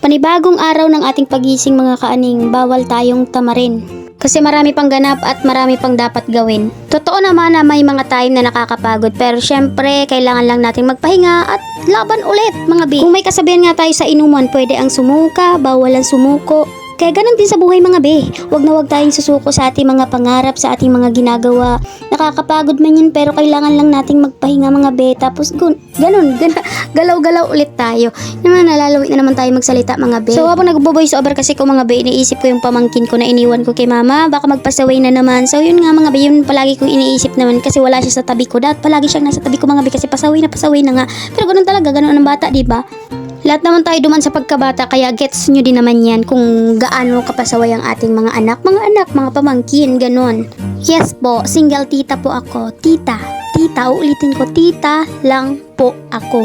Panibagong araw ng ating pagising mga kaaning, bawal tayong tamarin. Kasi marami pang ganap at marami pang dapat gawin. Totoo naman na may mga time na nakakapagod, pero syempre kailangan lang nating magpahinga at laban ulit mga bi. Kung may kasabihan nga tayo sa inuman, pwede ang sumuka, bawal ang sumuko. Kaya ganun din sa buhay mga be. Huwag na huwag tayong susuko sa ating mga pangarap, sa ating mga ginagawa. Nakakapagod man yun, pero kailangan lang nating magpahinga mga be. Tapos galaw-galaw ulit tayo. Naman nalalawit na naman tayo magsalita mga be. So habang nagbo-voice over kasi ko mga be, iniisip ko yung pamangkin ko na iniwan ko kay mama. Baka magpasaway na naman. So yun nga mga be, yun palagi kong iniisip naman kasi wala siya sa tabi ko. Dahil palagi siyang nasa tabi ko mga be kasi pasaway na nga. Pero ganun talaga, ganun ang bata, diba? Lahat naman tayo duman sa pagkabata, kaya gets nyo din naman yan kung gaano kapasaway ang ating mga anak, mga pamangkin, ganon. Yes po, single tita po ako. Tita, uulitin ko, tita lang po ako.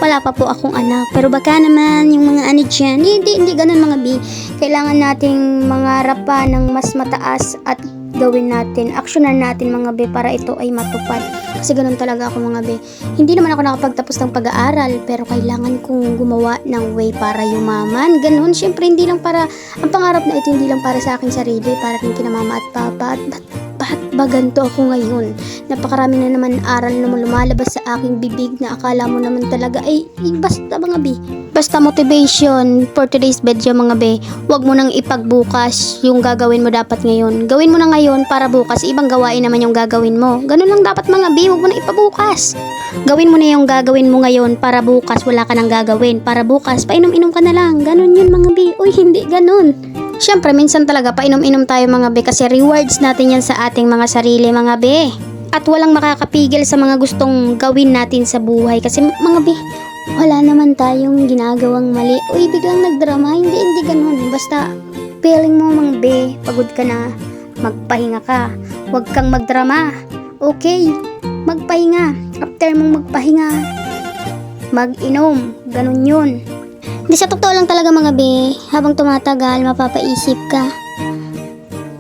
Wala pa po akong anak, pero baka naman yung mga ano dyan, hindi ganon mga bi. Kailangan nating mangarap pa ng mas mataas at gawin natin, aksyonan natin mga be para ito ay matupad. Kasi ganun talaga ako mga be. Hindi naman ako nakapagtapos ng pag-aaral, pero kailangan kong gumawa ng way para yumaman. Ganun, syempre hindi lang para, ang pangarap na ito hindi lang para sa aking sarili, para rin kina mama at papa. At ba't ba ganito ako ngayon? Napakarami na naman aral na lumalabas sa aking bibig na akala mo naman talaga ay basta mga be. Basta motivation for today's video mga be. Huwag mo nang ipagbukas yung gagawin mo dapat ngayon. Gawin mo na ngayon para bukas ibang gawain naman yung gagawin mo. Ganun lang dapat mga be, huwag mo na ipabukas. Gawin mo na yung gagawin mo ngayon para bukas wala ka nang gagawin. Para bukas painom-inom ka na lang. Ganun yun mga be. Uy, hindi ganun. Siyempre, minsan talaga painom-inom tayo mga be kasi rewards natin yan sa ating mga sarili mga be. At walang makakapigil sa mga gustong gawin natin sa buhay kasi mga be, wala naman tayong ginagawang mali. Uy, biglang nagdrama. Hindi ganun. Basta, feeling mo mga be, pagod ka na, magpahinga ka. Huwag kang magdrama. Okay, magpahinga. After mong magpahinga, mag-inom. Ganun yun. Di sa totoo lang talaga mga be, habang tumatagal, mapapaisip ka.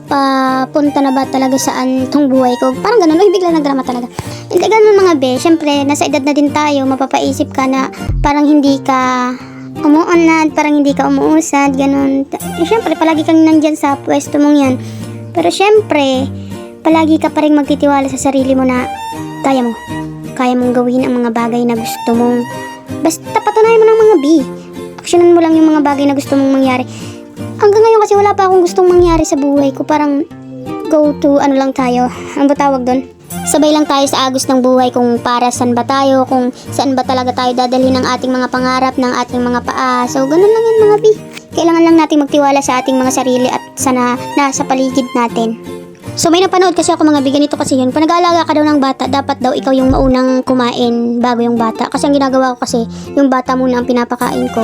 Papunta na ba talaga saan tong buhay ko? Parang ganun, uy, bigla nagdrama talaga. Hindi ganun mga be, syempre, nasa edad na din tayo, mapapaisip ka na parang hindi ka umuunlad, parang hindi ka umuusad, ganun. Syempre, palagi kang nandyan sa pwesto mong yan. Pero syempre, palagi ka pa rin magtitiwala sa sarili mo na kaya mo. Kaya mong gawin ang mga bagay na gusto mong. Basta patunayan mo ng mga B. Aksyonan mo lang yung mga bagay na gusto mong mangyari. Hanggang ngayon kasi wala pa akong gustong mangyari sa buhay ko. Parang go to ano lang tayo. Ano ba tawag doon? Sabay lang tayo sa agos ng buhay kung para saan ba tayo, kung saan ba talaga tayo dadalhin ng ating mga pangarap, ng ating mga paa. So ganun lang yun mga B. Kailangan lang natin magtiwala sa ating mga sarili at sana nasa paligid natin. So may napanood kasi ako mga bi, ganito kasi yun. Pag nag-aalaga ka daw ng bata, dapat daw ikaw yung maunang kumain bago yung bata. Kasi ang ginagawa ko kasi, yung bata muna ang pinapakain ko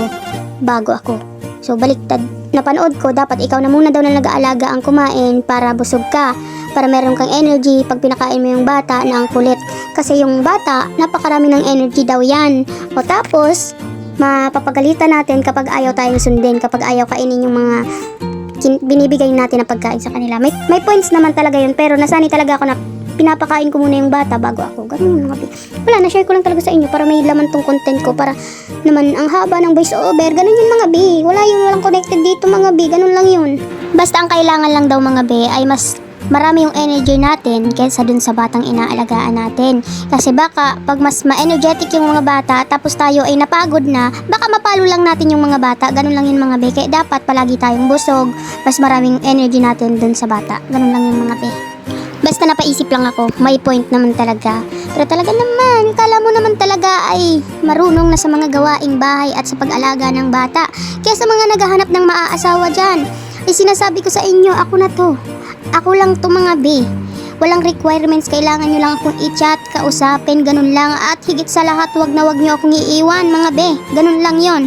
bago ako. So baliktad. Napanood ko, dapat ikaw na muna daw na nag-aalaga ang kumain para busog ka. Para meron kang energy pag pinakain mo yung bata na ang kulit. Kasi yung bata, napakarami ng energy daw yan. O tapos, mapapagalitan natin kapag ayaw tayong sundin, kapag ayaw kainin yung mga binibigay natin na pagkain sa kanila. May points naman talaga yun, pero nasanay talaga ako na pinapakain ko muna yung bata bago ako. Ganun mga bi. Wala, na-share ko lang talaga sa inyo para may laman tong content ko, para naman ang haba ng voice over. Ganun yun mga bi. Walang connected dito mga bi. Ganun lang yun. Basta ang kailangan lang daw mga bi ay mas marami yung energy natin kaysa dun sa batang inaalagaan natin. Kasi baka pag mas ma-energetic yung mga bata tapos tayo ay napagod na, baka mapalo lang natin yung mga bata. Ganun lang yun mga be. Kaya dapat palagi tayong busog, mas maraming energy natin dun sa bata. Ganun lang yung mga be. Basta napaisip lang ako, may point naman talaga. Pero talaga naman, kala mo naman talaga ay marunong na sa mga gawaing bahay at sa pag-alaga ng bata. Kaya sa mga naghahanap ng maaasawa dyan, ay sinasabi ko sa inyo, ako na to. Ako lang to mga be. Walang requirements, kailangan nyo lang akong i-chat, kausapin, ganun lang. At higit sa lahat, wag na wag nyo akong iiwan mga be. Ganun lang yon.